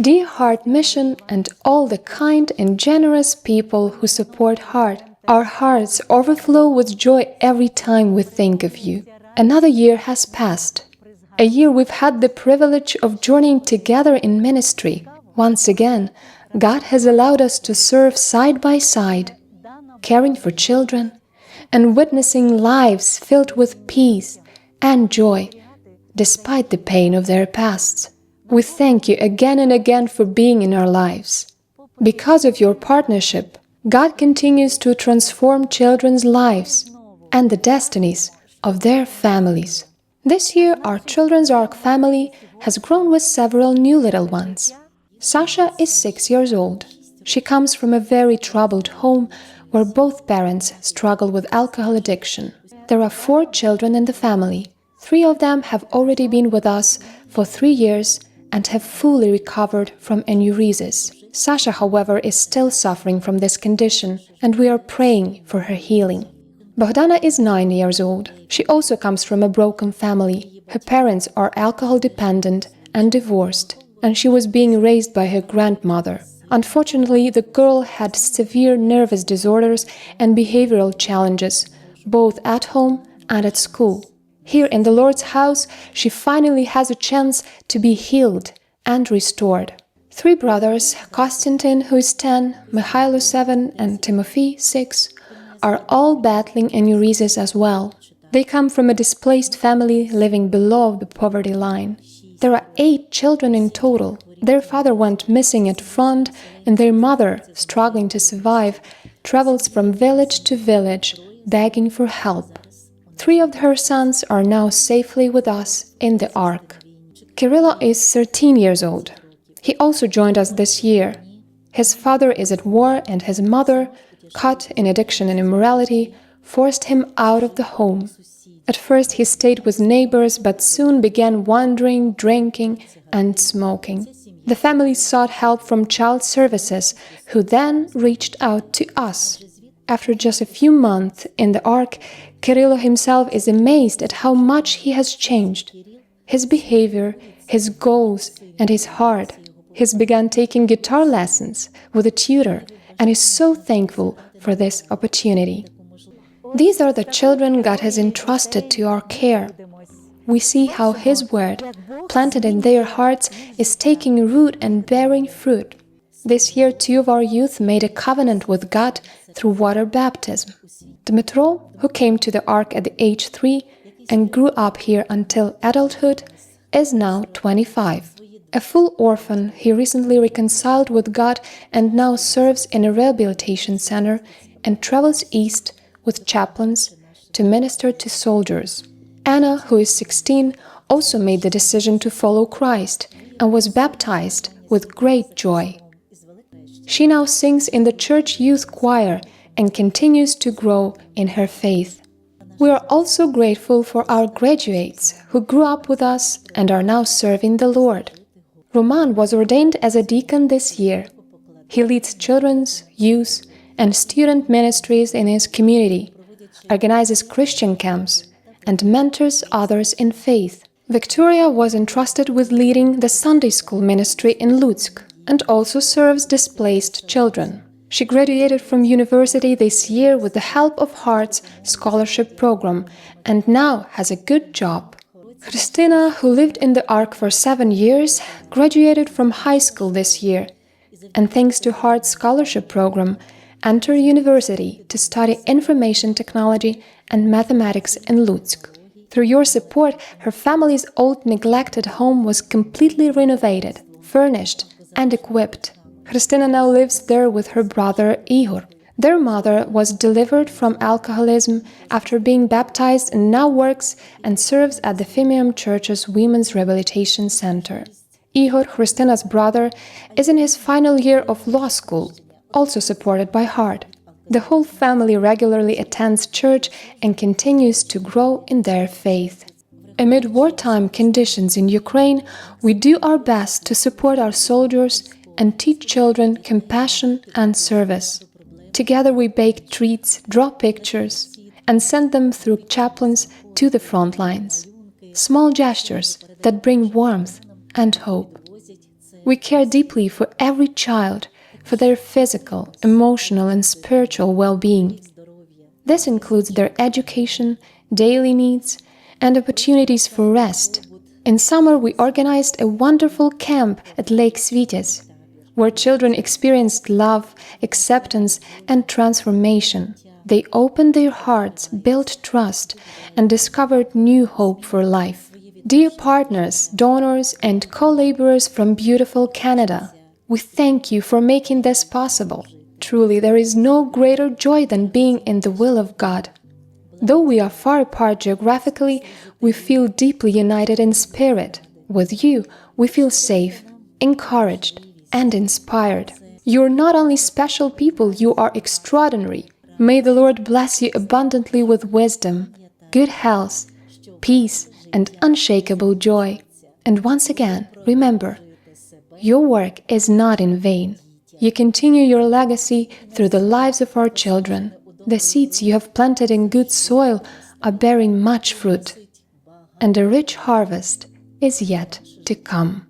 Dear Heart Mission and all the kind and generous people who support Heart, our hearts overflow with joy every time we think of you. Another year has passed. A year we've had the privilege of journeying together in ministry. Once again, God has allowed us to serve side by side, caring for children, and witnessing lives filled with peace and joy, despite the pain of their pasts. We thank you again and again for being in our lives. Because of your partnership, God continues to transform children's lives and the destinies of their families. This year, our Children's Ark family has grown with several new little ones. Sasha is 6 years old. She comes from a very troubled home where both parents struggle with alcohol addiction. There are 4 children in the family. 3 of them have already been with us for 3 years and have fully recovered from enuresis. Sasha, however, is still suffering from this condition, and we are praying for her healing. Bogdana is 9 years old. She also comes from a broken family. Her parents are alcohol dependent and divorced, and she was being raised by her grandmother. Unfortunately, the girl had severe nervous disorders and behavioral challenges, both at home and at school. Here in the Lord's house, she finally has a chance to be healed and restored. 3 brothers, Konstantin, who is 10, Mikhailo 7, and Timothy 6, are all battling enuresis as well. They come from a displaced family living below the poverty line. There are 8 children in total. Their father went missing at front, and their mother, struggling to survive, travels from village to village, begging for help. 3 of her sons are now safely with us in the Ark. Kirilo is 13 years old. He also joined us this year. His father is at war, and his mother, caught in addiction and immorality, forced him out of the home. At first he stayed with neighbors, but soon began wandering, drinking, and smoking. The family sought help from child services, who then reached out to us. After just a few months in the Ark, Kirilo himself is amazed at how much he has changed. His behavior, his goals, and his heart. He's begun taking guitar lessons with a tutor and is so thankful for this opportunity. These are the children God has entrusted to our care. We see how His word, planted in their hearts, is taking root and bearing fruit. This year, 2 of our youth made a covenant with God through water baptism. Dmitro, who came to the Ark at the age 3 and grew up here until adulthood, is now 25. A full orphan, he recently reconciled with God and now serves in a rehabilitation center and travels east with chaplains to minister to soldiers. Anna, who is 16, also made the decision to follow Christ and was baptized with great joy. She now sings in the church youth choir and continues to grow in her faith. We are also grateful for our graduates who grew up with us and are now serving the Lord. Roman was ordained as a deacon this year. He leads children's, youth, and student ministries in his community, organizes Christian camps, and mentors others in faith. Victoria was entrusted with leading the Sunday school ministry in Lutsk and also serves displaced children. She graduated from university this year with the help of Heart's scholarship program and now has a good job. Christina, who lived in the Ark for 7 years, graduated from high school this year and thanks to Heart's scholarship program, entered university to study information technology and mathematics in Lutsk. Through your support, her family's old neglected home was completely renovated, furnished and equipped. Christina now lives there with her brother Ihor. Their mother was delivered from alcoholism after being baptized and now works and serves at the Fimium Church's Women's Rehabilitation Center. Ihor, Christina's brother, is in his final year of law school, also supported by Heart. The whole family regularly attends church and continues to grow in their faith. Amid wartime conditions in Ukraine, we do our best to support our soldiers and teach children compassion and service. Together we bake treats, draw pictures, and send them through chaplains to the front lines. Small gestures that bring warmth and hope. We care deeply for every child, for their physical, emotional, and spiritual well-being. This includes their education, daily needs, and opportunities for rest. In summer, we organized a wonderful camp at Lake Svites, where children experienced love, acceptance, and transformation. They opened their hearts, built trust, and discovered new hope for life. Dear partners, donors, and co-laborers from beautiful Canada, we thank you for making this possible. Truly, there is no greater joy than being in the will of God. Though we are far apart geographically, we feel deeply united in spirit. With you, we feel safe, encouraged, and inspired. You are not only special people, you are extraordinary. May the Lord bless you abundantly with wisdom, good health, peace, and unshakable joy. And once again, remember, your work is not in vain. You continue your legacy through the lives of our children. The seeds you have planted in good soil are bearing much fruit, and a rich harvest is yet to come.